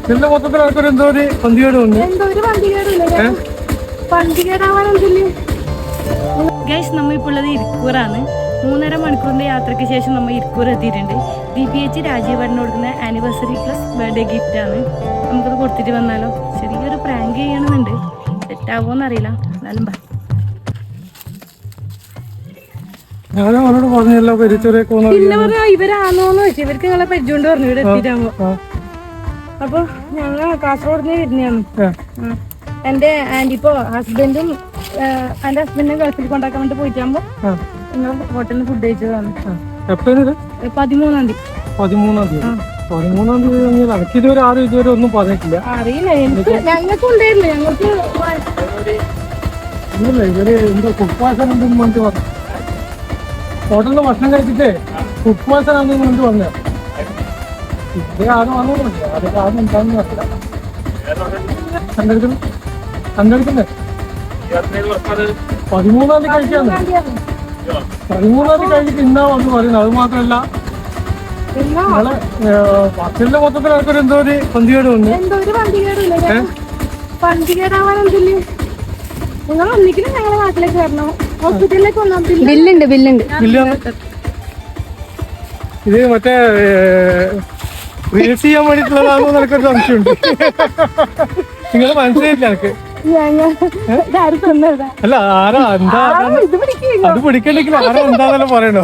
ഇതിന്റെ മൊത്തത്തിൽ ആൾക്കൊരു എന്തോ ഒരു പന്തികേട് ഉണ്ട്. ഗൈസ്, നമ്മ ഇപ്പോൾ ഉള്ളത് ഇരിക്കൂറാണ്. 3.5 മണിക്കൂറിന്റെ യാത്രയ്ക്ക് ശേഷം നമ്മൾ ഇരിക്കൂർ എത്തിയിട്ടുണ്ട്. DPH രാജീവേട്ടന് കൊടുക്കുന്ന ആനിവേഴ്സറി പ്ലസ് ബർത്ത്ഡേ ഗിഫ്റ്റ് ആണ്. നമുക്കത് കൊടുത്തിട്ട് വന്നാലോ? ചെറിയൊരു പ്രാങ്ക് ചെയ്യണമെന്നുണ്ട്, സെറ്റാവോന്നറിയില്ല, എന്നാലും ഞാനും അവരോട് പറഞ്ഞല്ലോ പിന്നെ പറഞ്ഞ ഇവരാണോന്ന് വെച്ചു. ഇവർക്ക് ഞങ്ങളെ പരിചയമുണ്ട് പറഞ്ഞു ഇവിടെ എത്തിയിട്ടാകുമ്പോ. അപ്പൊ ഞങ്ങൾ കാസർഗോഡ് വരുന്നതാണ്. എന്റെ ആന്റി ഇപ്പോ ഹസ്ബൻഡും എന്റെ ഹസ്ബൻഡിനെ ഗൾഫിൽ കൊണ്ടാക്കാൻ വേണ്ടി പോയിട്ടാകുമ്പോ നിങ്ങൾ ഹോട്ടലിൽ ഫുഡ് കഴിച്ചതാണ്. 13-ാം തീയതി. 13-ാം തീയതി എനിക്ക് ഇതുവരെ ആരും ഇതുവരെ ഒന്നും പറഞ്ഞിട്ടില്ല. അറിയില്ല, ഞങ്ങൾക്ക് ഉണ്ടായില്ല. ഞങ്ങൾക്ക് ഇവര് എന്തോ കുപ്പാസൻ ഉണ്ടെന്ന് പറഞ്ഞിട്ട് പറഞ്ഞു. ഹോട്ടലിൽ ഭക്ഷണം കഴിച്ചിട്ടേ കുപ്പാസൻ ആണെന്ന് പറഞ്ഞിട്ട് പറഞ്ഞു. ഇത് ആരും വന്നോന്നില്ല, അതൊക്കെ ആരും ഉണ്ടാകുന്ന അറിയില്ല. കണ്ടെടുക്കുന്നേ 13-ാം തീയതി കഴിക്കാന്ന്. 13-ാം തീയതി കഴിച്ചിട്ട് ഇന്നാന്ന് പറയുന്നത്. അത് മാത്രമല്ല നിങ്ങളെ ഭക്ഷണത്തിന്റെ മൊത്തത്തിൽ ആൾക്കൊരു എന്തോ ഒരു പന്തികേട് ഉണ്ട്. നിങ്ങൾ ഒന്നിക്കലും ഞങ്ങളുടെ നാട്ടിലേക്ക് വരണം, ഹോസ്പിറ്റലിലേക്ക് വന്നാൽ ബില്ലുണ്ട്. ഇത് മറ്റേ റീൽസ് ചെയ്യാൻ വേണ്ടിയിട്ടുള്ളതാണോ എന്നൊരു സംശയമുണ്ട്. നിങ്ങൾ മനസ്സിലായില്ല എനിക്ക്. അല്ല ആരാ എന്താ അത് പിടിക്കണ്ടെങ്കിൽ ആരാ എന്താന്നല്ലോ പറയണോ.